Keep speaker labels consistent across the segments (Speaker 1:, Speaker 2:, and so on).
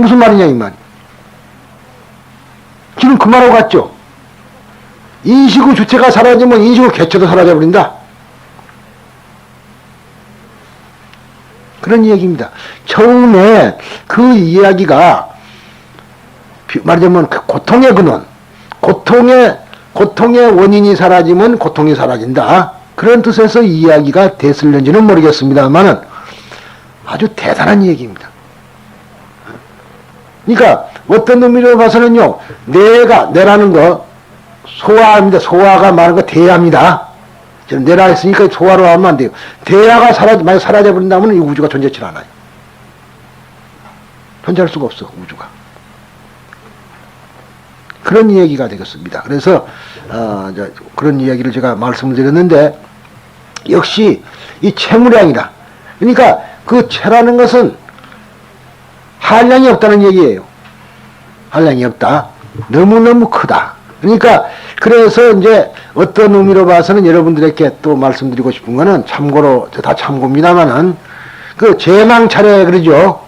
Speaker 1: 무슨 말이냐 이 말이. 지금 그 말하고 같죠. 인식의 주체가 사라지면 인식의 개체도 사라져버린다. 그런 이야기입니다. 처음에 그 이야기가 말하자면 그 고통의 근원, 고통의 원인이 사라지면 고통이 사라진다. 그런 뜻에서 이 이야기가 됐을는지는 모르겠습니다만은 아주 대단한 얘기입니다. 그러니까 어떤 의미로 봐서는요, 내라는 거 소화입니다. 소화가 말하는 거 대야입니다. 지금 내라 했으니까 소화로 하면 안 돼요. 대야가 만약 사라져버린다면 이 우주가 존재치 않아요. 존재할 수가 없어, 우주가. 그런 이야기가 되겠습니다. 그래서 그런 이야기를 제가 말씀을 드렸는데, 역시 이 체무량이다. 그러니까 그 체라는 것은 한량이 없다는 얘기예요. 한량이 없다. 너무너무 크다. 그러니까 그래서 이제 어떤 의미로 봐서는 여러분들에게 또 말씀드리고 싶은 거는, 참고로 다 참고입니다만은, 그 제망차례 그러죠.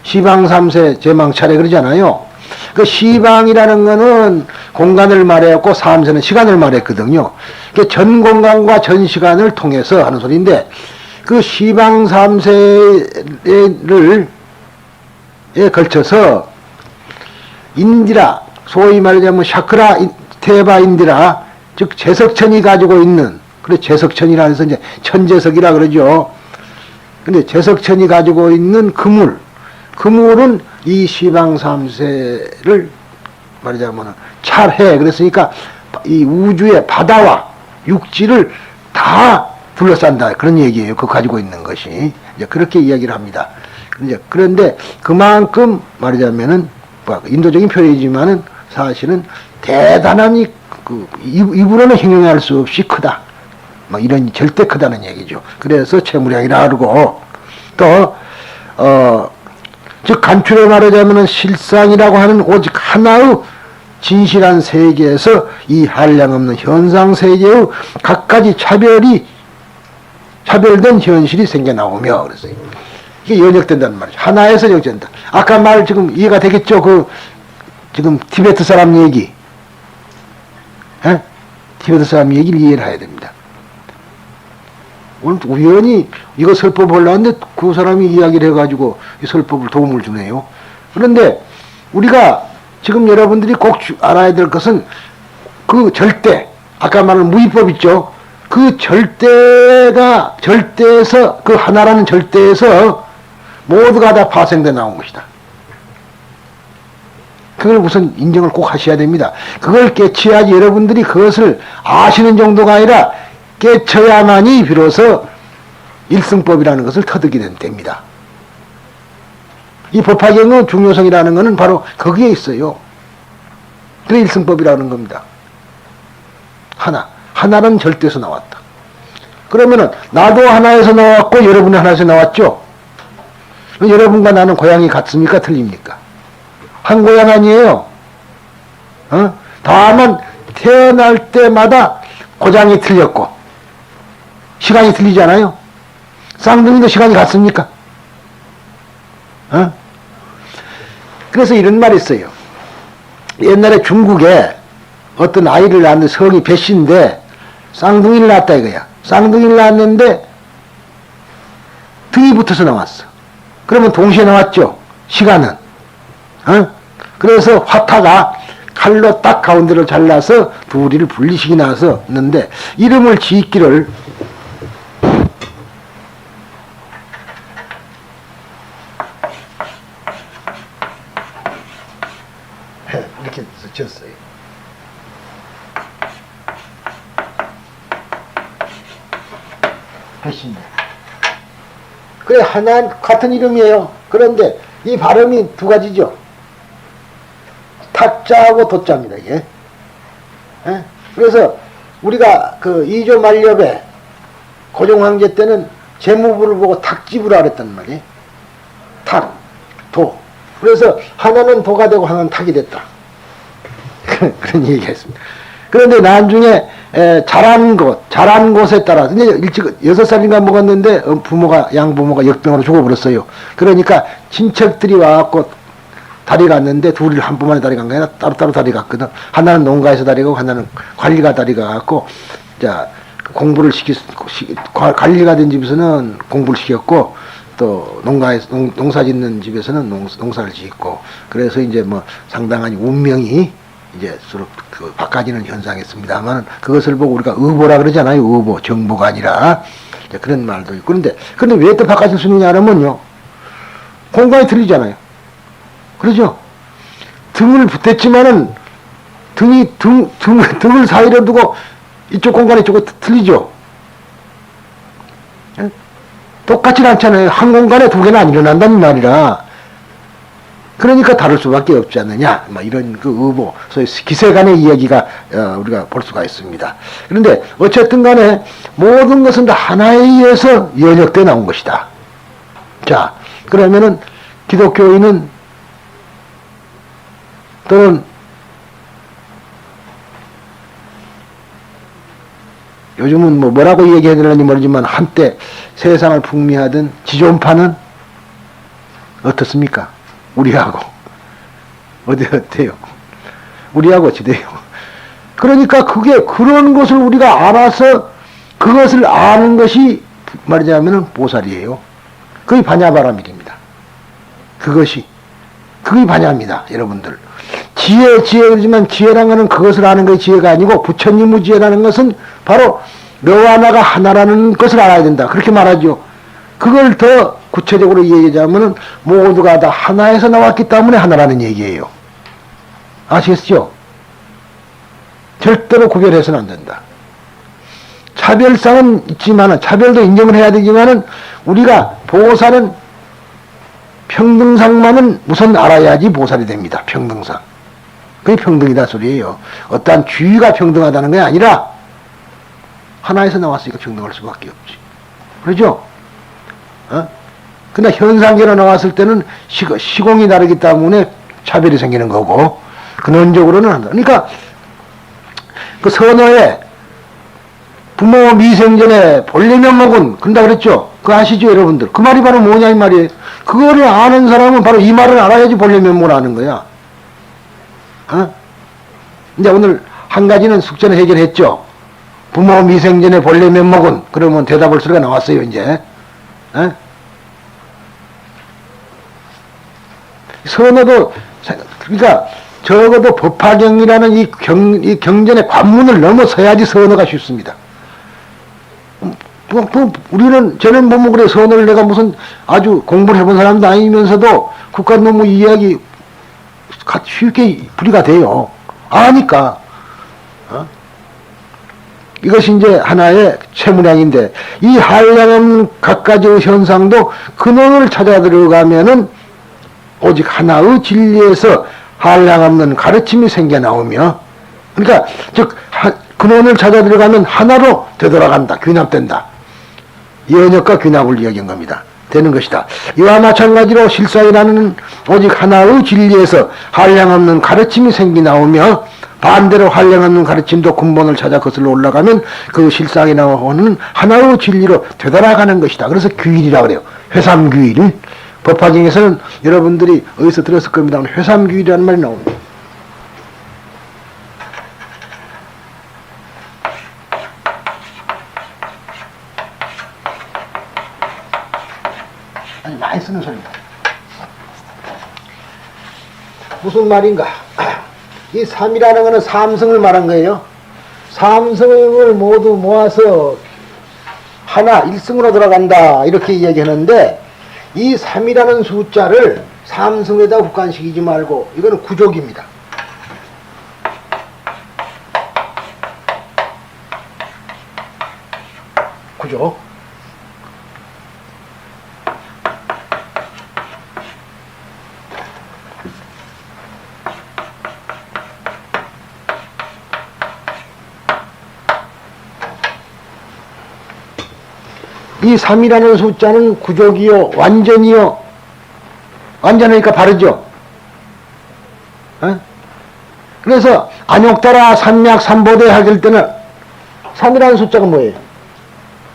Speaker 1: 시방 3세 제망차례 그러잖아요. 그 시방이라는 거는 공간을 말했고 3세는 시간을 말했거든요. 그 전 공간과 전 시간을 통해서 하는 소리인데, 그 시방 3세를 걸쳐서 인디라, 소위 말하자면 샤크라 테바 인디라, 즉 제석천이 가지고 있는, 그래 제석천이라 해서 이제 천제석이라 그러죠. 근데 제석천이 가지고 있는 그물은 이 시방 3세를 말하자면 찰해. 그랬으니까 이 우주의 바다와 육지를 다 둘러싼다. 그런 얘기예요. 그 가지고 있는 것이. 이제 그렇게 이야기를 합니다. 그런데 그만큼 말하자면은 인도적인 표현이지만은 사실은 대단한 입으로는 형용할 수 없이 크다. 이런 절대 크다는 얘기죠. 그래서 체무량이라 그러고, 또 즉 간추려 말하자면은 실상이라고 하는 오직 하나의 진실한 세계에서 이 한량 없는 현상 세계의 각가지 차별된 현실이 생겨나오며, 그랬어요. 이게 연역된다는 말이죠. 하나에서 연역된다. 아까 말 지금 이해가 되겠죠? 지금 티베트 사람 얘기. 티베트 사람 얘기를 이해를 해야 됩니다. 오늘 우연히 이거 설법 하려는데 그 사람이 이야기를 해가지고 이 설법을 도움을 주네요. 그런데 우리가 지금 여러분들이 꼭 알아야 될 것은 그 절대, 아까 말한 무위법 있죠? 그 절대에서, 그 하나라는 절대에서 모두가 다 파생돼 나온 것이다. 그걸 우선 인정을 꼭 하셔야 됩니다. 그걸 깨치야지 여러분들이 그것을 아시는 정도가 아니라 깨쳐야만이 비로소 일승법이라는 것을 터득이 됩니다. 이 법화경의 중요성이라는 것은 바로 거기에 있어요. 그래 일승법이라는 겁니다. 하나는 절대에서 나왔다. 그러면은 나도 하나에서 나왔고 여러분이 하나에서 나왔죠. 여러분과 나는 고향이 같습니까? 틀립니까? 한 고향 아니에요. 다만 태어날 때마다 고장이 틀렸고 시간이 틀리잖아요. 쌍둥이도 시간이 같습니까? 그래서 이런 말이 있어요. 옛날에 중국에 어떤 아이를 낳는 성이 배씨인데 쌍둥이를 낳았다 이거야. 쌍둥이를 낳았는데 등이 붙어서 나왔어. 그러면 동시에 나왔죠. 시간은. 그래서 화타가 칼로 딱 가운데를 잘라서 둘이를 분리시키 나서 있는데 이름을 지기를 이렇게 지었어요. 배신데. 그래 하나 같은 이름이에요. 그런데 이 발음이 두 가지죠. 타자하고 도자입니다. 이게. 그래서 우리가 그 이조 만렵에 고종 황제 때는 재무부를 보고 탁지부라 그랬단 말이에요. 탁, 도. 그래서 하나는 도가 되고 하나는 탁이 됐다. 그런 얘기가 있습니다. 그런데 나중에 자란 곳에 따라, 이제 일찍 6살인가 먹었는데, 양부모가 역병으로 죽어버렸어요. 그러니까, 친척들이 와갖고, 다리 갔는데, 둘이 한꺼번에 다리 간 게 아니라 따로따로 다리 갔거든. 하나는 농가에서 다리 가고, 하나는 관리가 다리 가갖고, 자, 공부를 관리가 된 집에서는 공부를 시켰고, 또 농사 짓는 집에서는 농사를 짓고, 그래서 이제 뭐 상당한 운명이 이제 서로 바꿔지는 현상이었습니다만, 그것을 보고 우리가 의보라 그러잖아요. 의보, 정보가 아니라. 그런 말도 있고. 그런데 왜 또 바꿔질 수 있느냐 하면요, 공간이 틀리잖아요. 그러죠? 등을 붙였지만은 등을 사이로 두고 이쪽 공간이 이쪽은 틀리죠? 똑같진 않잖아요. 한 공간에 두 개는 안 일어난다는 말이라. 그러니까 다를 수밖에 없지 않느냐. 이런 의보, 소위 기세간의 이야기가, 우리가 볼 수가 있습니다. 그런데 어쨌든 간에 모든 것은 다 하나에 의해서 연역되어 나온 것이다. 자, 그러면은 기독교인은 또는 요즘은 뭐라고 얘기해야 되는지 모르지만 한때 세상을 풍미하던 지존파는 어떻습니까? 우리하고 어때요? 우리하고 지대요. 그러니까 그런 것을 우리가 알아서 그것을 아는 것이 말하자면 보살이에요. 그게 반야바라밀입니다. 그게 반야입니다, 여러분들. 지혜지만 지혜라는 것은 그것을 아는 것이 지혜가 아니고 부처님의 지혜라는 것은 바로 너와 나가 하나라는 것을 알아야 된다. 그렇게 말하죠. 그걸 더 구체적으로 얘기하자면 모두가 다 하나에서 나왔기 때문에 하나라는 얘기예요. 아시겠죠? 절대로 구별해서는 안 된다. 차별성은 있지만은, 차별도 인정을 해야 되지만은, 우리가 보살은 평등상만은 우선 알아야지 보살이 됩니다. 평등상. 그게 평등이다 소리예요. 어떠한 주의가 평등하다는 게 아니라 하나에서 나왔으니까 평등할 수밖에 없지. 그러죠? 근데 현상계로 나왔을 때는 시공이 다르기 때문에 차별이 생기는 거고, 근원적으로는 한다. 그러니까 그 선어에 부모 미생전에 볼려면목은 그런다 그랬죠? 그거 아시죠, 여러분들? 그 말이 바로 뭐냐 이 말이에요. 그거를 아는 사람은 바로 이 말을 알아야지 볼려면목을 아는 거야. 이제 오늘 한 가지는 숙제는 해결했죠. 부모 미생전에 볼려면목은, 그러면 대답할 소리가 나왔어요, 이제. 선어도, 그러니까 적어도 법화경이라는 이 경전의 관문을 넘어서야지 선어가 쉽습니다. 저는 뭐 그래, 선어를 내가 무슨 아주 공부를 해본 사람도 아니면서도 국가노무 이야기 쉽게 풀이가 돼요. 아니까. 이것이 이제 하나의 채무량인데, 이 한량없는 각가지의 현상도 근원을 찾아 들어가면은 오직 하나의 진리에서 한량없는 가르침이 생겨 나오며, 그러니까 즉 근원을 찾아 들어가면 하나로 되돌아간다, 귀납된다. 연역과 귀납을 이야기한 겁니다. 되는 것이다. 이와 마찬가지로 실상이라는 오직 하나의 진리에서 한량없는 가르침이 생기 나오며, 반대로 한량없는 가르침도 근본을 찾아 거슬러 올라가면 그 실상이 나오는 하나의 진리로 되돌아가는 것이다. 그래서 규일이라고 그래요. 회삼규일. 법화경에서는 여러분들이 어디서 들었을 겁니다. 회삼규일이라는 말이 나옵니다. 아니, 많이 쓰는 소리입니다. 무슨 말인가? 이 삼이라는 것은 삼성을 말한 거예요. 삼성을 모두 모아서 하나, 일승으로 들어간다, 이렇게 이야기하는데, 이 3이라는 숫자를 삼성에다 국간시키지 말고, 이거는 구족입니다. 구족. 이 3이라는 숫자는 구족이요, 완전이요. 완전하니까 바르죠. 그래서 안욕따라 삼약 삼보대 하길 때는 3이라는 숫자가 뭐예요?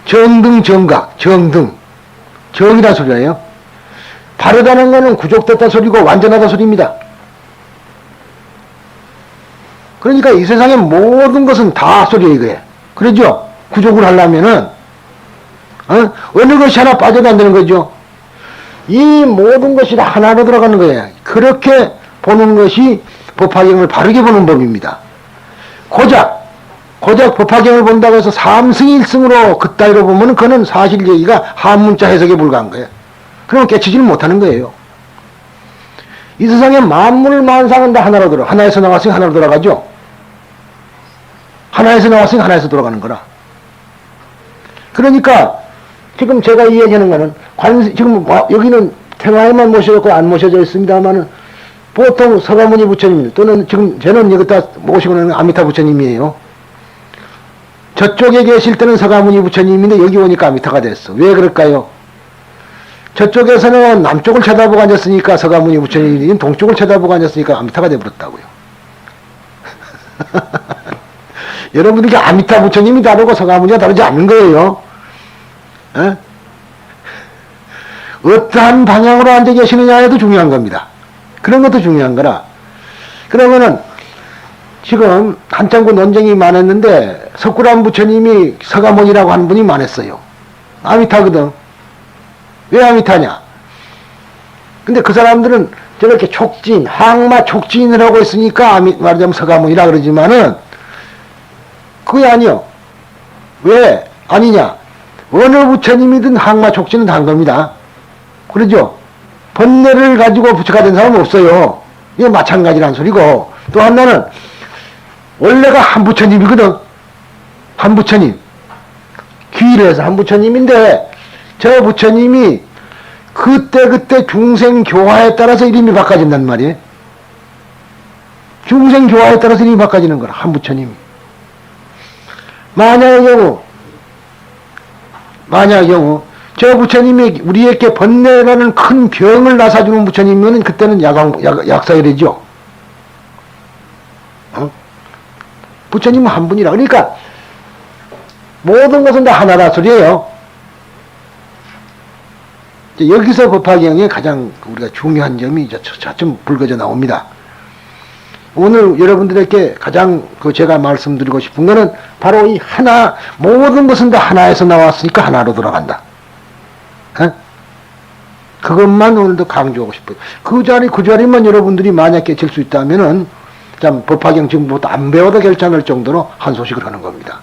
Speaker 1: 정등, 정각, 정등. 정이란 소리예요. 바르다는 거는 구족됐다 소리고 완전하다 소리입니다. 그러니까 이 세상의 모든 것은 다 소리예요, 이거예요. 그러죠? 구족을 하려면은, 어느 것이 하나 빠져도 안 되는 거죠. 이 모든 것이 다 하나로 들어가는 거예요. 그렇게 보는 것이 법화경을 바르게 보는 법입니다. 고작 법화경을 본다고 해서 삼승일승으로 그따위로 보면 그는 사실 얘기가 한문자 해석에 불과한 거예요. 그러면 깨치지를 못하는 거예요. 이 세상에 만물 만상은 다 하나로 들어. 하나에서 나왔으니 하나로 돌아가죠. 하나에서 나왔으니 하나에서 돌아가는 거라. 그러니까 지금 제가 이야기하는 거는 지금 여기는 태화에만 모셔졌고 안 모셔져 있습니다만은 보통 서가모니 부처님 또는 지금 저는 여기다 모시고 있는 아미타 부처님이에요. 저쪽에 계실 때는 서가모니 부처님인데 여기 오니까 아미타가 됐어. 왜 그럴까요? 저쪽에서는 남쪽을 쳐다보고 앉았으니까 서가모니 부처님이 동쪽을 쳐다보고 앉았으니까 아미타가 돼버렸다고요. 여러분들이 아미타 부처님이 다르고 서가모니가 다르지 않는 거예요. 에? 어떠한 방향으로 앉아 계시느냐에도 중요한 겁니다. 그런 것도 중요한 거라. 그러면은 지금 한참 그 논쟁이 많았는데 석굴암 부처님이 서가모니라고 하는 분이 많았어요. 아미타거든. 왜 아미타냐? 근데 그 사람들은 저렇게 촉진, 항마 촉진을 하고 있으니까 말하자면 서가모니라 그러지만은 그게 아니요. 왜 아니냐? 어느 부처님이든 항마 촉진은 한 겁니다. 그러죠? 번뇌를 가지고 부처가 된 사람은 없어요. 이거 마찬가지란 소리고, 또 하나는 원래가 한 부처님이거든. 한 부처님. 귀를 해서 한 부처님인데 저 부처님이 그때 중생 교화에 따라서 이름이 바꿔진단 말이에요. 중생 교화에 따라서 이름이 바꿔지는 거라. 한 부처님이. 만약의 경우 저 부처님이 우리에게 번뇌라는 큰 병을 나사주는 부처님이면 그때는 약사열이죠. 부처님은 한 분이라. 그러니까 모든 것은 다 하나라 소리예요. 여기서 법화경에 가장 우리가 중요한 점이 차츰 불거져 나옵니다. 오늘 여러분들에게 가장 제가 말씀드리고 싶은 것은 바로 이 하나, 모든 것은 다 하나에서 나왔으니까 하나로 돌아간다. 그것만 오늘도 강조하고 싶어요. 그 자리만 여러분들이 만약 깨칠 수 있다면은 참 법화경 지금부터 안 배워도 괜찮을 정도로 한 소식을 하는 겁니다.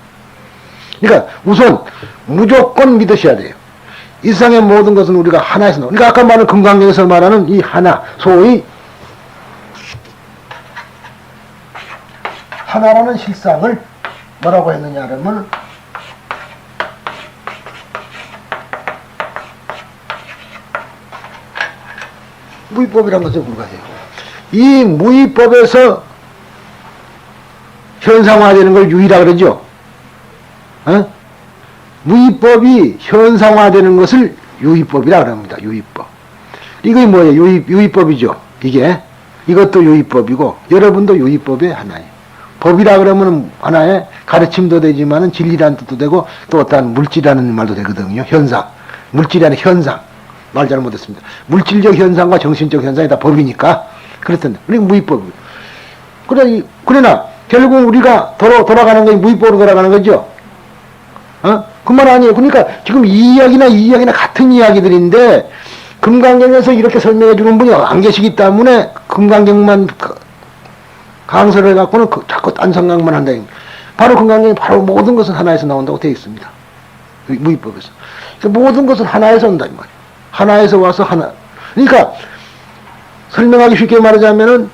Speaker 1: 그러니까 우선 무조건 믿으셔야 돼요. 이 세상의 모든 것은 우리가 하나에서 나와. 그러니까 아까 말한 금강경에서 말하는 이 하나, 소위 하나라는 실상을 뭐라고 했느냐 하면 무위법이라는 것에 불과해요. 이 무위법에서 현상화되는 걸 유의라 그러죠. 무위법이 현상화되는 것을 유의법이라 그럽니다. 유의법. 이게 뭐예요? 유의법이죠. 이것도 유의법이고 여러분도 유의법의 하나예요. 법이라 그러면 하나의 가르침도 되지만은 진리라는 뜻도 되고 또 어떠한 물질이라는 말도 되거든요. 현상. 물질이라는 현상. 말 잘못했습니다. 물질적 현상과 정신적 현상이 다 법이니까 그렇던데. 그러니까 무위법이에요. 그러나 결국 우리가 돌아가는 건 무위법으로 돌아가는 거죠. 그 말 아니에요. 그러니까 지금 이 이야기나 같은 이야기들인데 금강경에서 이렇게 설명해 주는 분이 안 계시기 때문에 금강경만 강설을 해갖고는 자꾸 딴 생각만 한다. 바로 금강경이 바로 모든 것은 하나에서 나온다고 되어 있습니다. 무위법에서. 모든 것은 하나에서 온다 이 말이에요. 하나에서 와서 하나. 그러니까 설명하기 쉽게 말하자면은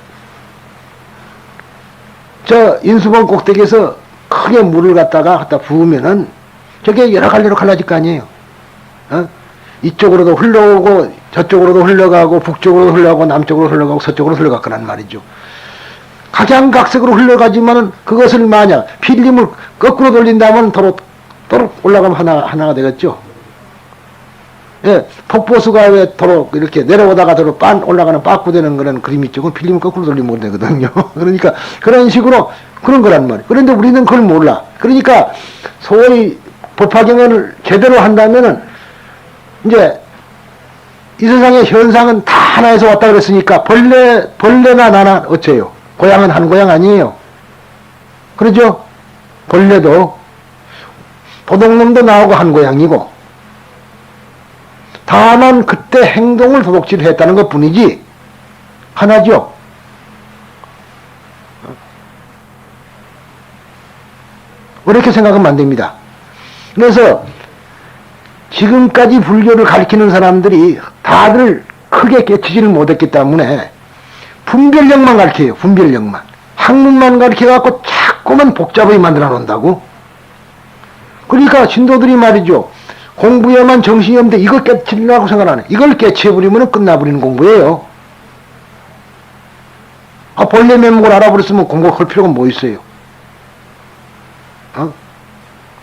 Speaker 1: 저 인수봉 꼭대기에서 크게 물을 갖다 부으면은 저게 여러 갈래로 갈라질 거 아니에요. 이쪽으로도 흘러오고 저쪽으로도 흘러가고 북쪽으로도 흘러가고 남쪽으로 흘러가고 서쪽으로 흘러갈 거란 말이죠. 각양각색으로 흘러가지만은 그것을 만약 필름을 거꾸로 돌린다면 도로 올라가면 하나가 되겠죠. 예, 폭포수가 왜 도로 이렇게 내려오다가 도로 올라가는 빠꾸되는 그런 그림이 쪽은 필름을 거꾸로 돌리면 되거든요. 그러니까 그런 식으로 그런 거란 말이에요. 그런데 우리는 그걸 몰라. 그러니까 소위 법화경을 제대로 한다면은 이제 이 세상의 현상은 다 하나에서 왔다 그랬으니까 벌레나 나나 어째요? 고향은 한 고향 아니에요. 그러죠? 벌레도 도둑놈도 나오고 한 고향이고 다만 그때 행동을 도둑질을 했다는 것 뿐이지 하나죠. 그렇게 생각하면 안 됩니다. 그래서 지금까지 불교를 가르치는 사람들이 다들 크게 깨치지를 못했기 때문에 분별력만 가르쳐요. 분별력만. 학문만 가르쳐갖고 자꾸만 복잡하게 만들어 놓는다고. 그러니까 신도들이 말이죠. 공부에만 정신이 없는데 이걸 깨치려고 생각하네. 이걸 깨치해버리면 끝나버리는 공부예요. 아, 본래 면목을 알아버렸으면 공부할 필요가 뭐 있어요?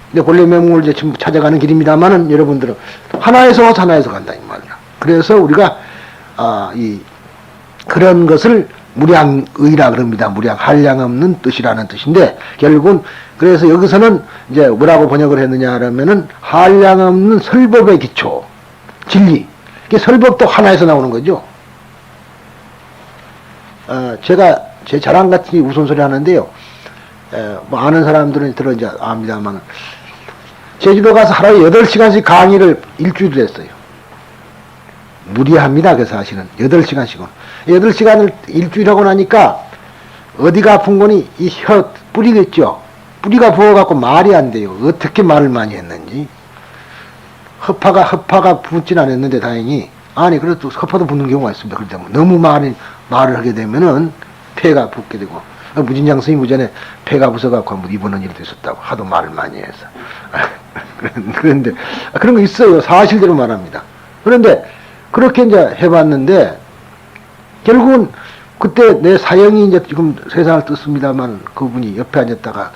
Speaker 1: 근데 본래 면목을 이제 지금 찾아가는 길입니다만은 여러분들은 하나에서 와서 하나에서 간다 이 말이야. 그래서 우리가 그런 것을 무량의라 그럽니다. 무량 한량 없는 뜻이라는 뜻인데 결국은 그래서 여기서는 이제 뭐라고 번역을 했느냐 하면은 한량 없는 설법의 기초 진리. 이게 설법도 하나에서 나오는 거죠. 제가 제 자랑같이 우스운소리 하는데요. 뭐 아는 사람들은 들어 이제 압니다만 제주도 가서 하루에 8시간씩 강의를 일주일을 했어요. 무리합니다. 그 사실은 8시간씩은 8시간을 일주일 하고 나니까 어디가 아픈 거니 이 혀 뿌리겠죠. 뿌리가 부어갖고 말이 안 돼요. 어떻게 말을 많이 했는지. 허파가 붓진 않았는데 다행히 아니 그래도 허파도 붓는 경우가 있습니다. 그렇기 때문에 너무 말을 하게 되면은 폐가 붓게 되고 무진장 스님 전에 폐가 부서갖고 한번 입원한 일도 있었다고 하도 말을 많이 해서 그런데 그런 거 있어요. 사실대로 말합니다. 그런데 그렇게 이제 해봤는데 결국은 그때 내 사형이 이제 지금 세상을 떴습니다만 그분이 옆에 앉았다가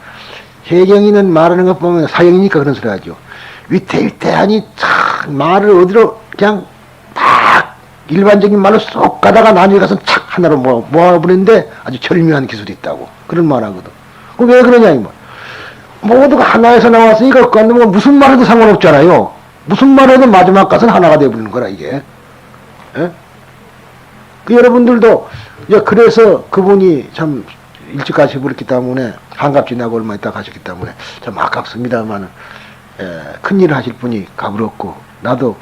Speaker 1: 해경이는 말하는 것 보면 사형이니까 그런 소리 하죠. 위태위태하니 참 말을 어디로 그냥 딱 일반적인 말로 쏙 가다가 나중에 가서 착 하나로 모아버리는데 아주 절묘한 기술이 있다고 그런 말 하거든. 그 왜 그러냐 이 말. 모두가 하나에서 나왔으니까 그 안에 무슨 말해도 상관없잖아요. 무슨 말해도 마지막 가서는 하나가 되어버리는 거라 이게. 예? 그 여러분들도 이제 그래서 그분이 참 일찍 가셔버렸기 때문에 한갑 지나고 얼마 있다 가셨기 때문에 참 아깝습니다만 큰일을 하실 분이 가버렸고 나도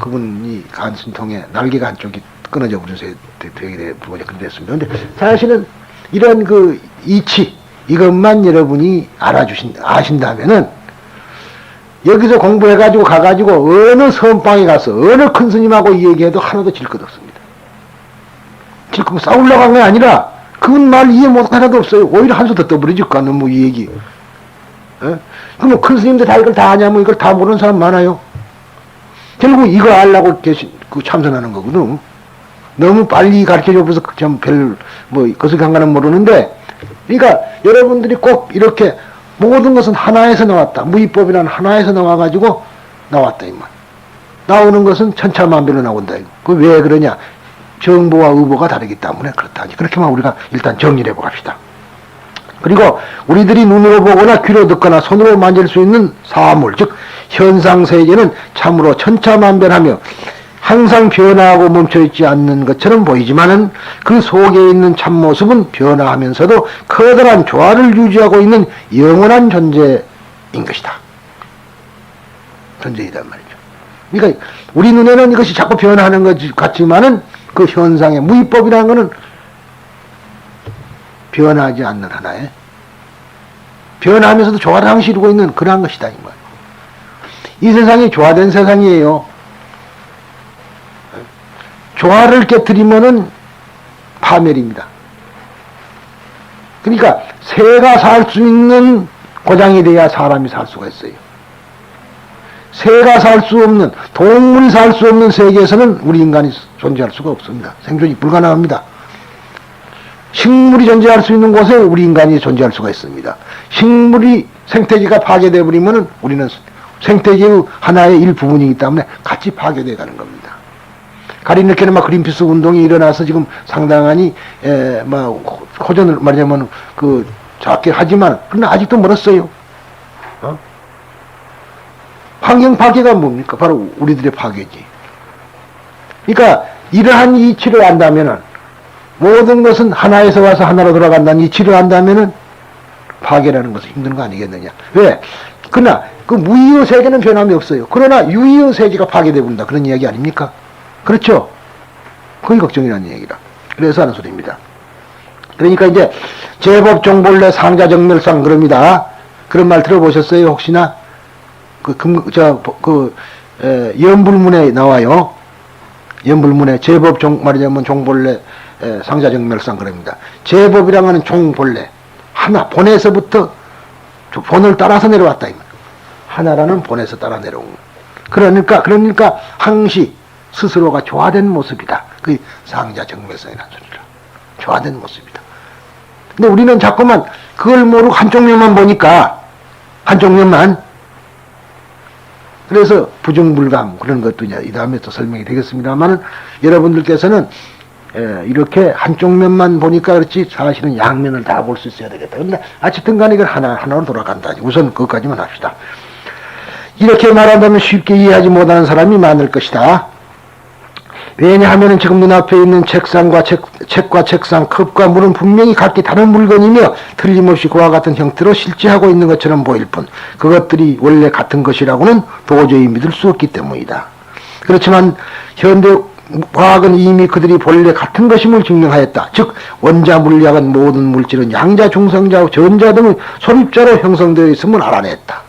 Speaker 1: 그분이 간신통에 날개가 한쪽이 끊어져 버려서 되게 그랬습니다. 근데 사실은 이런 그 이치 이것만 여러분이 아신다면은 여기서 공부해가지고 가가지고 어느 선방에 가서 어느 큰 스님하고 이 얘기해도 하나도 질 것 없습니다. 질 거면 싸우려고 한 게 아니라 그분 말 이해 못한 하나도 없어요. 오히려 한수 더 떠버리지까 너무 이 얘기. 그럼 큰 스님들 다 이걸 다 아냐면 이걸 다 모르는 사람 많아요. 결국 이거 알라고 참선하는 거거든. 너무 빨리 가르쳐줘서 그것을 강간은 모르는데 그러니까 여러분들이 꼭 이렇게 모든 것은 하나에서 나왔다. 무위법이라는 하나에서 나와가지고 나왔다 이 말. 나오는 것은 천차만별로 나온다. 그 왜 그러냐? 정보와 의보가 다르기 때문에 그렇다. 그렇게만 우리가 일단 정리를 해봅시다. 그리고 우리들이 눈으로 보거나 귀로 듣거나 손으로 만질 수 있는 사물, 즉 현상세계는 참으로 천차만별하며 항상 변화하고 멈춰있지 않는 것처럼 보이지만은 그 속에 있는 참모습은 변화하면서도 커다란 조화를 유지하고 있는 영원한 존재인 것이다. 존재이단 말이죠. 그러니까 우리 눈에는 이것이 자꾸 변화하는 것 같지만은 그 현상의 무위법이라는 것은 변하지 않는 하나의 변하면서도 조화를 항시 이루고 있는 그러한 것이다. 이 세상이 조화된 세상이에요. 조화를 깨뜨리면은 파멸입니다. 그러니까 새가 살 수 있는 고장이 돼야 사람이 살 수가 있어요. 새가 살 수 없는, 동물이 살 수 없는 세계에서는 우리 인간이 존재할 수가 없습니다. 생존이 불가능합니다. 식물이 존재할 수 있는 곳에 우리 인간이 존재할 수가 있습니다. 식물이 생태계가 파괴되어 버리면은 우리는 생태계의 하나의 일부분이기 때문에 같이 파괴되어 가는 겁니다. 가리늦게는 그린피스 운동이 일어나서 지금 상당히 호전을 말하자면 작게 하지만 그러나 아직도 멀었어요. 환경 파괴가 뭡니까? 바로 우리들의 파괴지. 그러니까 이러한 이치를 안다면은 모든 것은 하나에서 와서 하나로 돌아간다는 이치를 안다면은 파괴라는 것은 힘든 거 아니겠느냐. 왜? 그러나 그 무의의 세계는 변함이 없어요. 그러나 유의의 세계가 파괴되어 본다. 그런 이야기 아닙니까? 그렇죠? 그게 걱정이라는 얘기다. 그래서 하는 소리입니다. 그러니까 이제 제법 종본래 상자정멸상 그럽니다. 그런 말 들어보셨어요? 혹시나? 연불문에 나와요. 연불문에 제법 말하자면 종본래 상자정멸상 그럽니다. 제법이라는 하는 종본래. 하나, 본에서부터 본을 따라서 내려왔다. 하나라는 본에서 따라 내려온. 그러니까 항시 스스로가 조화된 모습이다. 그게 상자정멸상이라는 소리라. 조화된 모습이다. 근데 우리는 자꾸만 그걸 모르고 한쪽 면만 보니까, 한쪽 면만. 그래서 부정불감 그런 것도 이제 이 다음에 또 설명이 되겠습니다만은 여러분들께서는 이렇게 한쪽 면만 보니까 그렇지 사실은 양면을 다 볼 수 있어야 되겠다. 근데 어쨌든 간에 이걸 하나로 돌아간다. 우선 그것까지만 합시다. 이렇게 말한다면 쉽게 이해하지 못하는 사람이 많을 것이다. 왜냐하면 지금 눈앞에 있는 책과 책상, 컵과 물은 분명히 각기 다른 물건이며 틀림없이 그와 같은 형태로 실제하고 있는 것처럼 보일 뿐 그것들이 원래 같은 것이라고는 도저히 믿을 수 없기 때문이다. 그렇지만 현대 과학은 이미 그들이 본래 같은 것임을 증명하였다. 즉 원자 물리학은 모든 물질은 양자, 중성자, 전자 등의 소립자로 형성되어 있음을 알아냈다.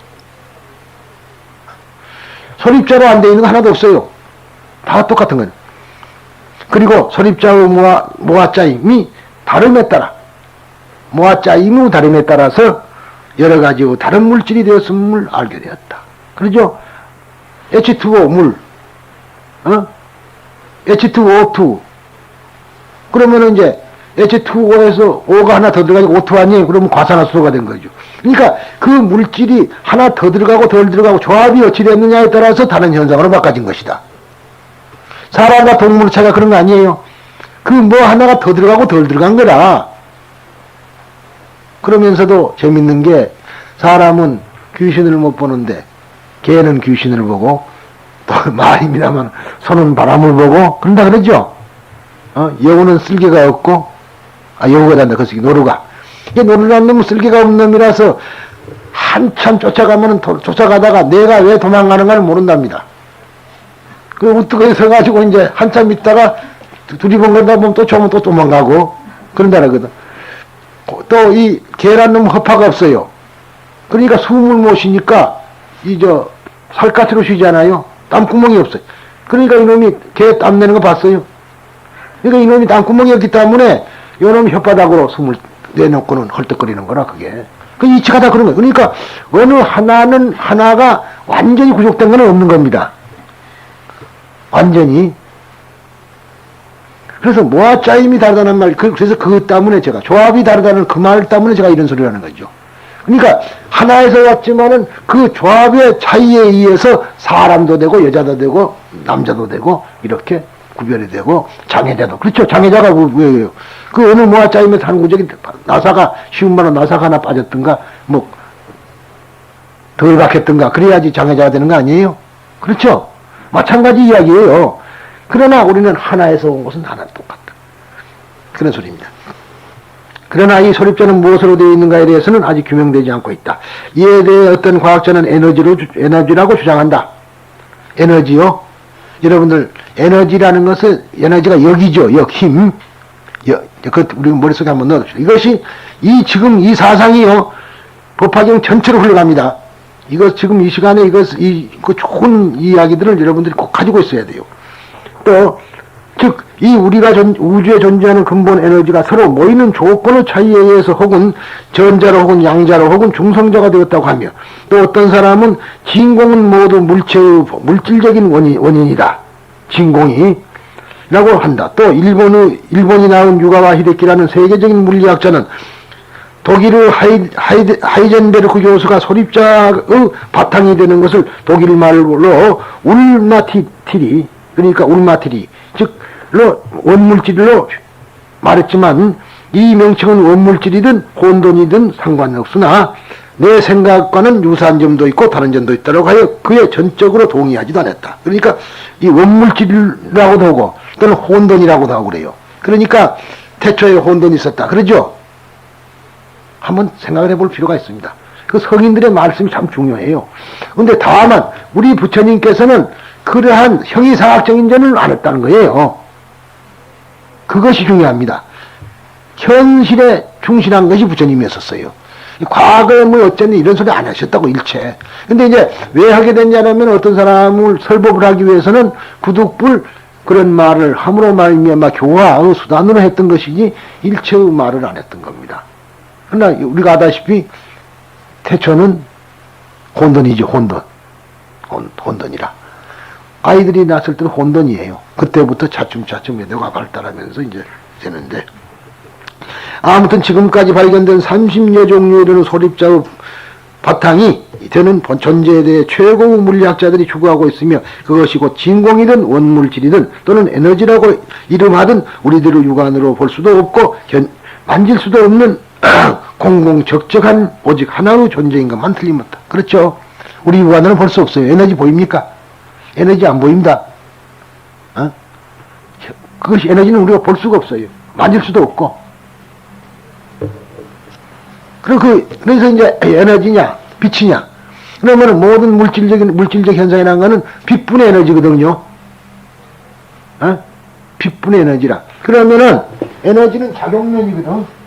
Speaker 1: 소립자로 안 되어 있는 거 하나도 없어요. 다 똑같은 거예요. 그리고 소립자의 모아짜임이 다름에 따라 모아짜임의 다름에 따라서 여러 가지의 다른 물질이 되었음을 알게 되었다. 그러죠? H2O 물, H2O2 그러면은 이제 H2O에서 O가 하나 더 들어가니까 O2 아니에요? 그러면 과산화수소가 된 거죠. 그러니까 그 물질이 하나 더 들어가고 덜 들어가고 조합이 어찌 됐느냐에 따라서 다른 현상으로 바꿔진 것이다. 사람과 동물의 차이가 그런 거 아니에요. 그 뭐 하나가 더 들어가고 덜 들어간 거라. 그러면서도 재밌는 게 사람은 귀신을 못 보는데 개는 귀신을 보고 또 말입니다만 소는 바람을 보고 그런다 그러죠. 여우는 쓸개가 없고 여우가 단다. 그래서 노루가. 이게 노루라는 놈은 쓸개가 없는 놈이라서 한참 쫓아가다가 내가 왜 도망가는가를 모른답니다. 그 우뚝에 서가지고 이제 한참 있다가 두리번거리다 보면 또 조면 또 도망가고 그런다 그러거든. 또 이 개란 놈은 허파가 없어요. 그러니까 숨을 못 쉬니까 살갗으로 쉬잖아요. 땀구멍이 없어요. 그러니까 이놈이 개 땀 내는 거 봤어요. 그러니까 이놈이 땀구멍이 없기 때문에 이놈이 혓바닥으로 숨을 내놓고는 헐떡거리는 거라 그게. 그 이치가 다 그런 거예요. 그러니까 어느 하나가 완전히 구족된 건 없는 겁니다. 완전히. 그래서 모아짜임이 다르다는 말, 그래서 그것 때문에 제가, 조합이 다르다는 그 말 때문에 제가 이런 소리를 하는 거죠. 그러니까 하나에서 왔지만은 그 조합의 차이에 의해서 사람도 되고 여자도 되고 남자도 되고 이렇게 구별이 되고 장애자도. 그렇죠. 장애자가 왜요? 그 어느 모아짜임에서 한 구적이 나사가 쉬운 말로 나사가 하나 빠졌든가 덜 박혔든가 그래야지 장애자가 되는 거 아니에요? 그렇죠. 마찬가지 이야기예요. 그러나 우리는 하나에서 온 것은 하나 똑같다. 그런 소리입니다. 그러나 이 소립자는 무엇으로 되어 있는가에 대해서는 아직 규명되지 않고 있다. 이에 대해 어떤 과학자는 에너지라고 주장한다. 에너지요? 여러분들 에너지라는 것은 에너지가 역이죠. 힘. 우리 머릿속에 한번 넣어둡시다. 이것이 지금 이 사상이요 법화경 전체로 흘러갑니다. 이거 지금 이 시간에 그 좋은 이야기들을 여러분들이 꼭 가지고 있어야 돼요. 또, 즉, 우리가 우주에 존재하는 근본 에너지가 서로 모이는 조건의 차이에 의해서 혹은 전자로 혹은 양자로 혹은 중성자가 되었다고 하며 또 어떤 사람은 진공은 모두 물질적인 원인이다. 진공이. 라고 한다. 또 일본이 낳은 유가와 히데키라는 세계적인 물리학자는 독일의 하이젠베르크 교수가 소립자의 바탕이 되는 것을 독일 말로 울마티리, 그러니까 울마티리, 즉 원물질로 말했지만 이 명칭은 원물질이든 혼돈이든 상관없으나 내 생각과는 유사한 점도 있고 다른 점도 있다고 하여 그에 전적으로 동의하지도 않았다. 그러니까 이 원물질이라고도 하고 또는 혼돈이라고도 하고 그래요. 그러니까 태초에 혼돈이 있었다. 그러죠? 한번 생각을 해볼 필요가 있습니다. 그 성인들의 말씀이 참 중요해요. 근데 다만 우리 부처님께서는 그러한 형이상학적인 점을 안 했다는 거예요. 그것이 중요합니다. 현실에 충실한 것이 부처님이었었어요. 과거에 뭐 어쨌니 이런 소리 안 하셨다고 일체. 근데 이제 왜 하게 됐냐면 어떤 사람을 설법을 하기 위해서는 부득불 그런 말을 함으로 말미암아 교화의 수단으로 했던 것이지 일체의 말을 안 했던 겁니다. 그러나 우리가 아다시피 태초는 혼돈이죠. 혼돈이라. 아이들이 낳았을 때는 혼돈이에요. 그때부터 차츰차츰 외도가 발달하면서 이제 되는데, 아무튼 지금까지 발견된 30여 종류에 이르는 소립자의 바탕이 되는 존재에 대해 최고의 물리학자들이 추구하고 있으며, 그것이 곧 진공이든 원물질이든 또는 에너지라고 이름하든 우리들의 육안으로 볼 수도 없고 만질 수도 없는 공공적적한 오직 하나의 존재인 것만 틀림없다. 그렇죠? 우리 육안으로는 볼 수 없어요. 에너지 보입니까? 에너지 안 보입니다. 그것이 에너지는 우리가 볼 수가 없어요. 만질 수도 없고. 그래서 이제 에너지냐, 빛이냐. 그러면 모든 물질적 현상이라는 거는 빛분의 에너지거든요. 빛분의 에너지라. 그러면은 에너지는 작용면이거든.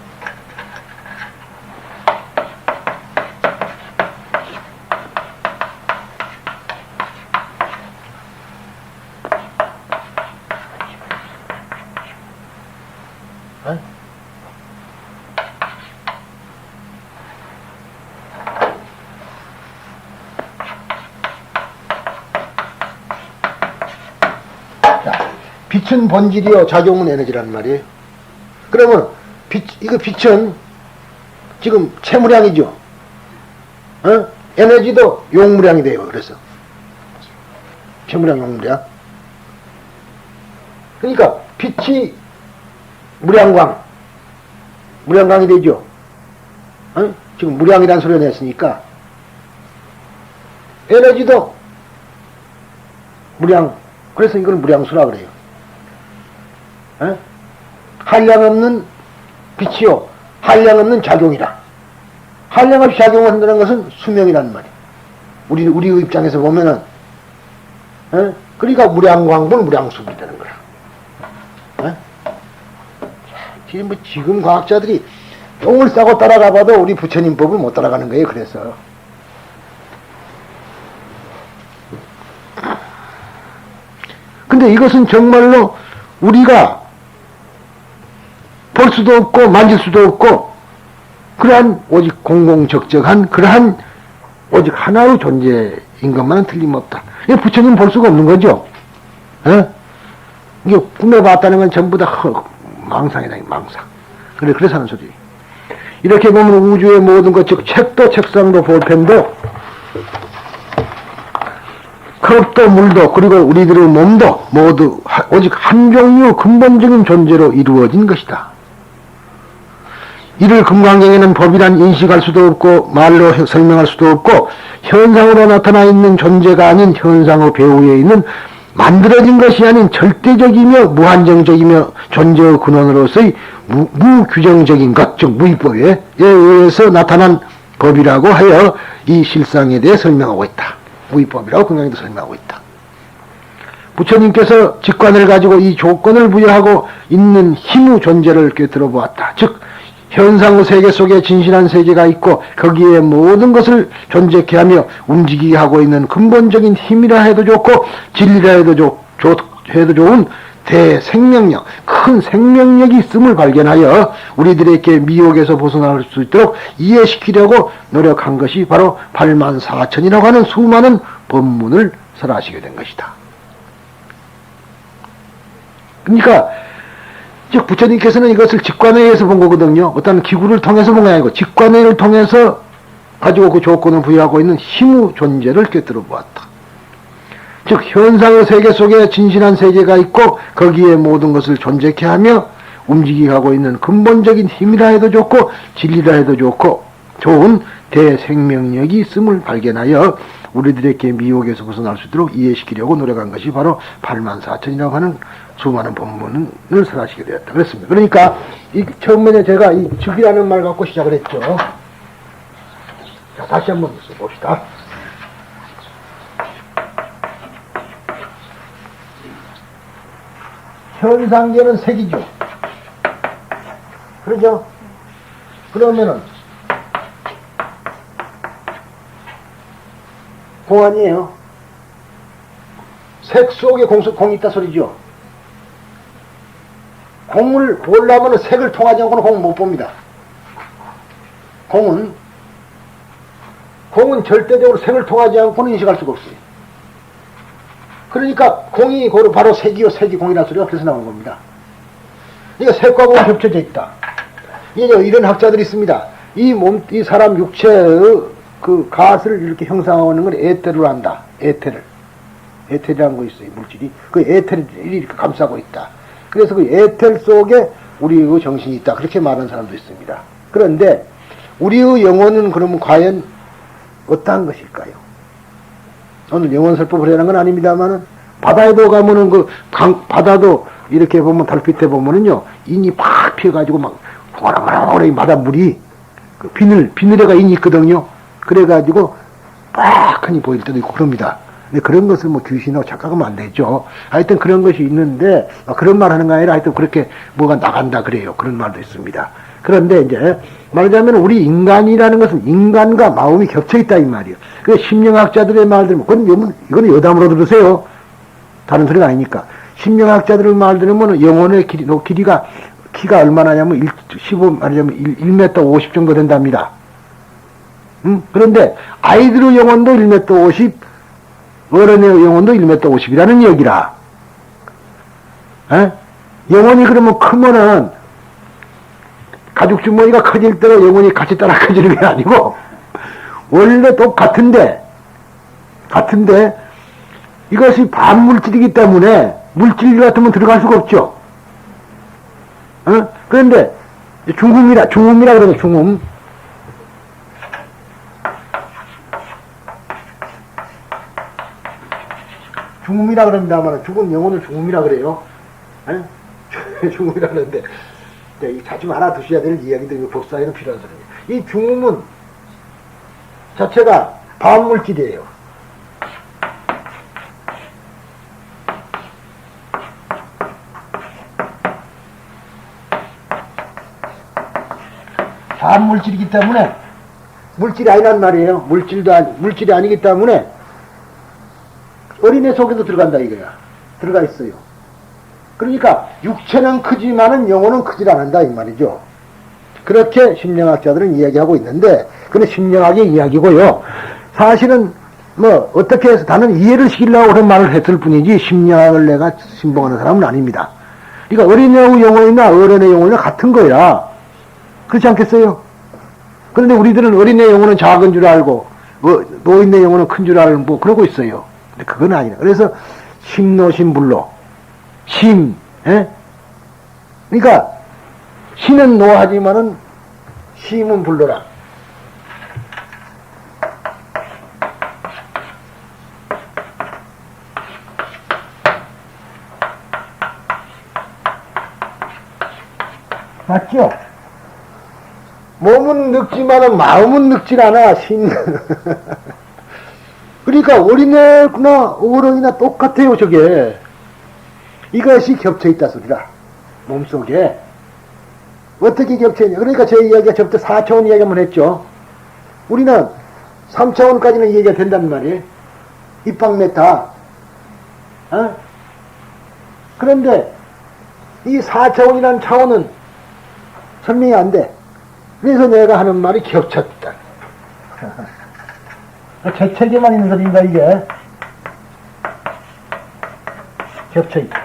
Speaker 1: 빛은 본질이요, 작용은 에너지란 말이에요. 그러면 이거 빛은 지금 체물량이죠. 에너지도 용물량이 돼요. 그래서 체물량, 용물량. 그러니까 빛이 무량광이 되죠. 지금 무량이라는 소리를 냈으니까 에너지도 무량. 그래서 이걸 무량수라 그래요. 한량 없는 빛이요, 한량 없는 작용이라. 한량 없이 작용한다는 것은 수명이란 말이에요. 우리 입장에서 보면은, 그러니까 무량광분, 무량수분이 되는 거라. 지금 과학자들이 똥을 싸고 따라가봐도 우리 부처님 법을 못 따라가는 거예요. 그래서. 근데 이것은 정말로 우리가 볼 수도 없고 만질 수도 없고 그러한 오직 공공적적한 그러한 오직 하나의 존재인 것만은 틀림없다. 이 부처님 볼 수가 없는 거죠. 이게 꿈에 봤다는 건 전부 다 망상이다, 망상. 그래서 하는 소리. 이렇게 보면 우주의 모든 것, 즉 책도 책상도 볼펜도 컵도 물도 그리고 우리들의 몸도 모두 오직 한 종류 근본적인 존재로 이루어진 것이다. 이를 금강경에는 법이란 인식할 수도 없고 말로 설명할 수도 없고 현상으로 나타나 있는 존재가 아닌 현상의 배후에 있는 만들어진 것이 아닌 절대적이며 무한정적이며 존재의 근원으로서의 무규정적인 것, 즉 무위법에 의해서 나타난 법이라고 하여 이 실상에 대해 설명하고 있다. 무위법이라고 금강에도 설명하고 있다. 부처님께서 직관을 가지고 이 조건을 부여하고 있는 힘의 존재를 꿰뚫어 보았다. 즉 현상의 세계 속에 진실한 세계가 있고 거기에 모든 것을 존재케 하며 움직이게 하고 있는 근본적인 힘이라 해도 좋고 진리라 해도 좋은 대생명력, 큰 생명력이 있음을 발견하여 우리들에게 미혹에서 벗어날 수 있도록 이해시키려고 노력한 것이 바로 84,000이라고 하는 수많은 법문을 설하시게 된 것이다. 그러니까 즉 부처님께서는 이것을 직관회에서 본 거거든요. 어떤 기구를 통해서 본 게 아니고 직관회를 통해서 가지고 그 조건을 부여하고 있는 힘의 존재를 꿰뚫어 보았다. 즉 현상의 세계 속에 진실한 세계가 있고 거기에 모든 것을 존재케 하며 움직이게 하고 있는 근본적인 힘이라 해도 좋고 진리라 해도 좋고 좋은 대생명력이 있음을 발견하여 우리들에게 미혹에서 벗어날 수 있도록 이해시키려고 노력한 것이 바로 84,000이라고 하는 수많은 본문을 설하시게 되었다. 그렇습니다. 그러니까 처음에 제가 이 즉이라는 말 갖고 시작을 했죠. 자, 다시 한번 봅시다. 현상계는 색이죠. 그러죠? 그러면은 공 아니에요. 색 속에 공이 있다 소리죠. 공을 보려면 색을 통하지 않고는 공을 못 봅니다. 공은 절대적으로 색을 통하지 않고는 인식할 수가 없어요. 그러니까 공이 바로 색이요, 색이 공이라는 소리가 그래서 나오는 겁니다. 그러니까 색과 공이 겹쳐져 있다. 이런 학자들이 있습니다. 이 사람 육체의 그 가스를 이렇게 형상화하는 걸 에테르로 한다. 에테르라는 거 있어요, 물질이. 그 에테르이 이렇게 감싸고 있다. 그래서 그 에테르 속에 우리의 정신이 있다. 그렇게 말하는 사람도 있습니다. 그런데 우리의 영혼은 그러면 과연 어떠한 것일까요? 오늘 영혼설법을 하는 건 아닙니다만은, 바다에도 가면은 바다도 이렇게 보면 달빛에 보면은요, 인이 팍 피어가지고 막, 호라호라 바다 물이, 그 비늘에가 인이 있거든요. 그래가지고, 빡하니 보일 때도 있고 그럽니다. 근데 그런 것을 뭐 귀신하고 착각하면 안 되죠. 하여튼 그런 것이 있는데, 그런 말 하는 거 아니라 하여튼 그렇게 뭐가 나간다 그래요. 그런 말도 있습니다. 그런데 이제, 말하자면 우리 인간이라는 것은 인간과 마음이 겹쳐 있다 이 말이에요. 그 심령학자들의 말들은, 이거는 여담으로 들으세요. 다른 소리가 아니니까. 심령학자들의 말 들으면 영혼의 길이가, 키가 얼마나냐면 1m 50 정도 된답니다. 그런데 아이들의 영혼도 1m 50, 어른의 영혼도 1m 50이라는 얘기라. 영혼이 그러면 크면은 가죽 주머니가 커질 대로 영혼이 같이 따라 커지는 게 아니고 원래 똑같은데 이것이 반물질이기 때문에 물질 같으면 들어갈 수가 없죠. 그런데 중음이라 그러면 중음. 중음이라 그럽니다만 영혼을 중음이라 그래요. 중음이라 그러는데 자주 알아두셔야 될 이야기들이 법사에는 필요한 소리입니다. 이 중음은 자체가 반물질이에요. 반물질이기 때문에 물질이 아니란 말이에요. 물질이 아니기 때문에 어린애 속에도 들어간다 이거야. 들어가 있어요. 그러니까 육체는 크지만은 영혼은 크질 않는다 이 말이죠. 그렇게 심령학자들은 이야기하고 있는데 그건 심령학의 이야기고요. 사실은 뭐 어떻게 해서 나는 이해를 시키려고 그런 말을 했을 뿐이지 심령학을 내가 신봉하는 사람은 아닙니다. 그러니까 어린애의 영혼이나 어른의 영혼이나 같은 거야. 그렇지 않겠어요? 그런데 우리들은 어린애 영혼은 작은 줄 알고 노인의 영혼은 큰 줄 알고 뭐 그러고 있어요. 근데 그건 아니라. 그래서 심노심불로 그러니까 신은 노하지만은 심은 불로라. 맞죠? 몸은 늙지만은 마음은 늙질 않아. 그러니까 어린애나 어른이나 똑같아요 저게. 이것이 겹쳐있다 소리라. 몸속에 어떻게 겹쳐있냐. 그러니까 제 이야기가 저부터 4차원 이야기 한번 했죠. 우리는 3차원까지는 이야기가 된단 말이에요. 입방 메타. 그런데 이 4차원이라는 차원은 설명이 안 돼. 그래서 내가 하는 말이 겹쳤다. 제 책에만 있는 소리인가 이게. 겹쳐있다.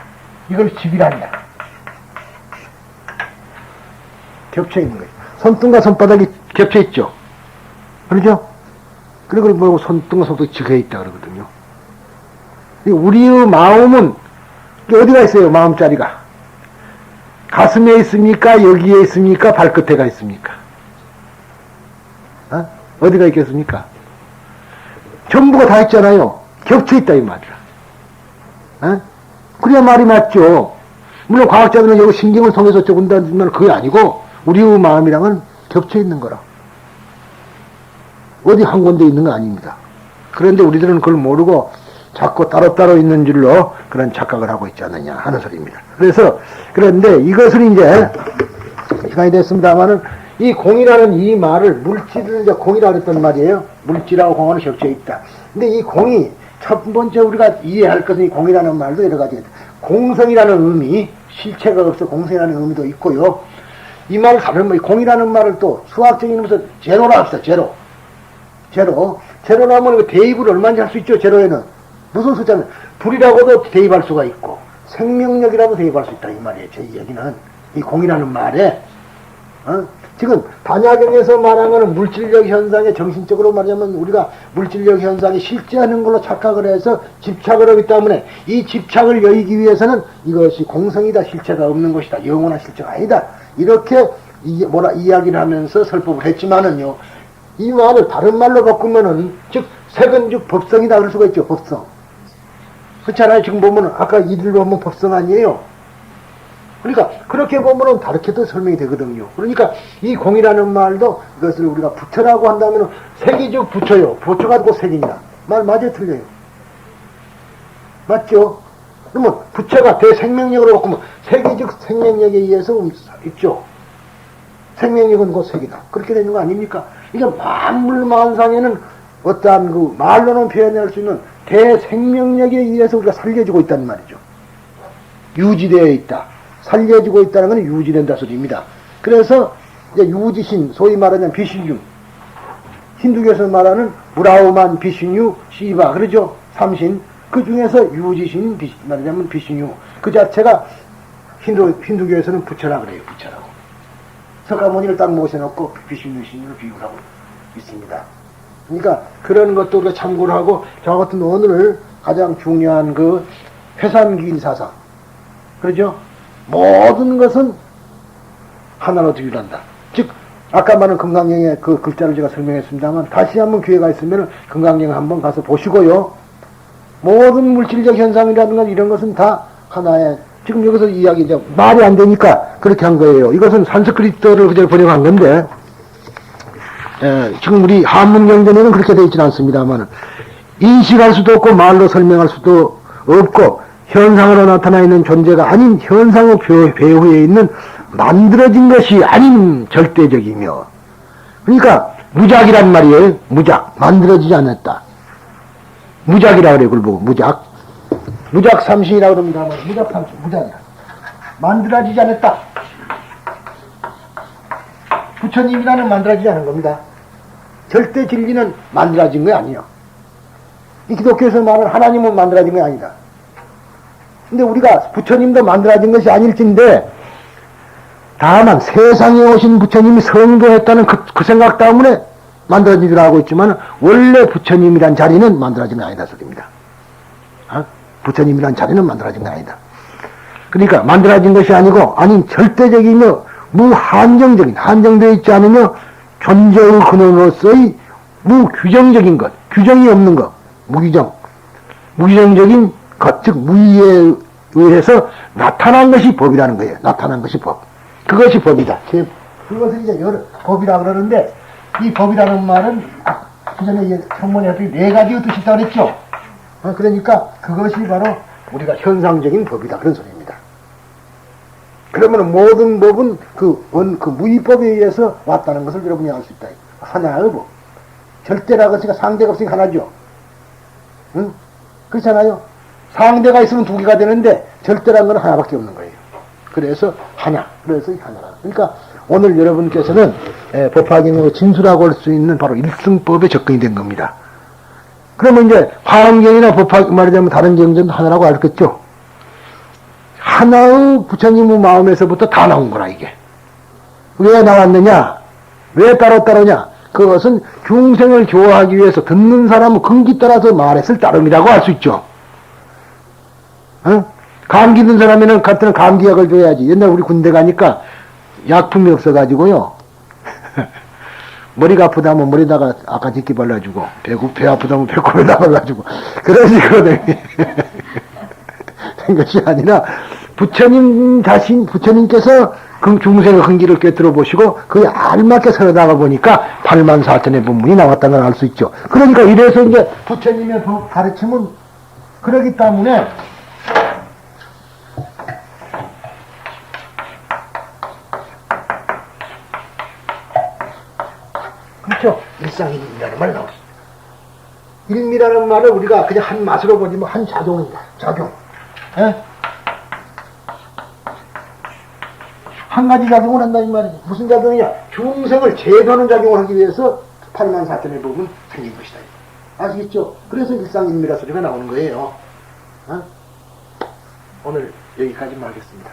Speaker 1: 이걸 집이란다. 겹쳐있는 거예요. 손등과 손바닥이 겹쳐있죠. 그러죠? 그리고 뭐 손등과 손바닥이 지켜있다 그러거든요. 우리의 마음은 어디가 있어요? 마음자리가. 가슴에 있습니까? 여기에 있습니까? 발끝에가 있습니까? 어디가 있겠습니까? 전부가 다 있잖아요. 겹쳐 있다 이 말이야. 어? 그래야 말이 맞죠. 물론 과학자들은 여기 신경을 통해서 적은다는 말 그게 아니고 우리의 마음이랑은 겹쳐 있는 거라. 어디 한 군데 있는 거 아닙니다. 그런데 우리들은 그걸 모르고 자꾸 따로따로 있는 줄로 그런 착각을 하고 있지 않느냐 하는 소리입니다. 그래서 그런데 이것을 이제 시간이 됐습니다만은 이 공이라는 이 말을 물질을 이제 공이라고 했던 말이에요. 물질하고 공하고 겹쳐 있다. 근데 이 공이 첫 번째 우리가 이해할 것은 이 공이라는 말도 여러 가지 공성이라는 의미, 실체가 없어 공성이라는 의미도 있고요. 이 말을 다른 뭐 공이라는 말을 또 수학적인 의미에서 제로라 합시다. 제로라면 대입을 얼마든지 할 수 있죠. 제로에는 무슨 숫자는 불이라고도 대입할 수가 있고 생명력이라도 대입할 수 있다 이 말이에요. 제 얘기는 이 공이라는 말에 지금 반야경에서 말하는 것은 물질력 현상에 정신적으로 말하자면 우리가 물질력 현상이 실제하는 걸로 착각을 해서 집착을 하기 때문에 이 집착을 여의기 위해서는 이것이 공성이다, 실체가 없는 것이다, 영원한 실체가 아니다 이렇게 이야기를 하면서 설법을 했지만은요, 이 말을 다른 말로 바꾸면은 즉 색은 즉 법성이다 그럴 수가 있죠. 법성. 그렇잖아요. 지금 보면은 아까 이들로 보면 법성 아니에요. 그러니까 그렇게 보면은 다르게도 설명이 되거든요. 그러니까 이 공이라는 말도 이것을 우리가 부처라고 한다면 색이 즉 부처요. 부처가 곧 색이냐. 말 맞아요, 틀려요? 맞죠? 그러면 부처가 대생명력으로 바꾸면 색이 즉 생명력에 의해서 있죠. 생명력은 곧 색이다. 그렇게 되는 거 아닙니까? 이게 만물만상에는 어떠한 그 말로는 표현할 수 있는 대생명력에 의해서 우리가 살려지고 있다는 말이죠. 유지되어 있다. 살려지고 있다는 건 유지된다 소리입니다. 그래서 이제 유지신, 소위 말하는 비신유, 힌두교에서 말하는 무라우만 비신유 시바 그러죠. 삼신. 그 중에서 유지신 말하자면 비신유 그 자체가 힌두교에서는 부처라 그래요. 부처라고. 석가모니를 딱 모셔놓고 비신유 신유를 비유를 하고 있습니다. 그러니까 그런 것도 우리가 참고를 하고 저 같은 오늘 가장 중요한 그 회삼기일 사상 그러죠? 모든 것은 하나로 두유한다. 즉 아까 말한 금강경의 그 글자를 제가 설명했습니다만 다시 한번 기회가 있으면 금강경 한번 가서 보시고요. 모든 물질적 현상이라든가 이런 것은 다 하나의 지금 여기서 이야기 이제 말이 안 되니까 그렇게 한 거예요. 이것은 산스크리트를 그대로 번역한 건데 지금 우리 한문 경전에는 그렇게 되어 있지는 않습니다만 인식할 수도 없고 말로 설명할 수도 없고 현상으로 나타나 있는 존재가 아닌 현상의 배후에 있는 만들어진 것이 아닌 절대적이며 그러니까 무작이란 말이에요. 무작. 만들어지지 않았다. 무작이라 그래요. 그걸 보고 무작. 무작 삼신이라고 그럽니다. 무작 삼신. 무작이야. 만들어지지 않았다. 부처님이라는 만들어지지 않은 겁니다. 절대 진리는 만들어진 게 아니에요. 이 기독교에서 말하는 하나님은 만들어진 게 아니다. 근데 우리가 부처님도 만들어진 것이 아닐진데 다만 세상에 오신 부처님이 성도했다는 그 생각 때문에 만들어진 줄 알고 있지만 원래 부처님이란 자리는 만들어진 게 아니다 소리입니다. 부처님이란 자리는 만들어진 게 아니다. 그러니까 만들어진 것이 아니고 아닌 절대적이며 무한정적인 한정되어 있지 않으며 존재의 근원으로서의 무규정적인 것, 규정이 없는 것, 무규정적인 것, 즉 무의에 의해서 나타난 것이 법이라는 거예요. 나타난 것이 법. 그것이 법이다. 그것을 이제 법이라 그러는데 이 법이라는 말은 그 전에 청문회 할 때 네 가지 뜻이 있다고 그랬죠. 그러니까 그것이 바로 우리가 현상적인 법이다 그런 소리입니다. 그러면 모든 법은 그 무의법에 의해서 왔다는 것을 여러분이 알 수 있다. 하나의 법. 절대라고 했으니까 상대가 없으니까 하나죠. 응? 그렇잖아요. 상대가 있으면 두 개가 되는데 절대라는 건 하나밖에 없는 거예요. 그래서 하나. 그래서 하나라. 그러니까 오늘 여러분께서는 법화경으로 진술하고 할 수 있는 바로 일승법에 접근이 된 겁니다. 그러면 이제 화엄경이나 법화 말하자면 다른 경전도 하나라고 알겠죠. 하나의 부처님의 마음에서부터 다 나온 거라 이게. 왜 나왔느냐? 왜 따로따로냐? 그것은 중생을 교화하기 위해서 듣는 사람의 근기 따라서 말했을 따름이라고 할 수 있죠. 감기 든 사람에는 같은 감기약을 줘야지. 옛날 우리 군대 가니까 약품이 없어가지고요. 머리가 아프다면 머리다가 아까 뒷기 발라주고, 배 아프다면 배꼽에다 발라주고, 그런 식으로 된 것이 아니라, 부처님께서 그 중생의 흥기를 꿰뚫어 보시고, 그에 알맞게 서려다가 보니까 84,000의 법문이 나왔다는 걸 알 수 있죠. 그러니까 이래서 이제 부처님의 가르침은 그러기 때문에, 그렇죠. 일상일미라는 말 나오죠. 일미라는 말을 우리가 그냥 한 맛으로 보지 뭐 한 작용입니다. 작용. 예? 한 가지 작용을 한다 이 말이지. 무슨 작용이냐? 중생을 제도하는 작용을 하기 위해서 84,000의 법은 생긴 것이다. 아시겠죠? 그래서 일상일미라 소리가 나오는 거예요. 어? 오늘 여기까지만 하겠습니다.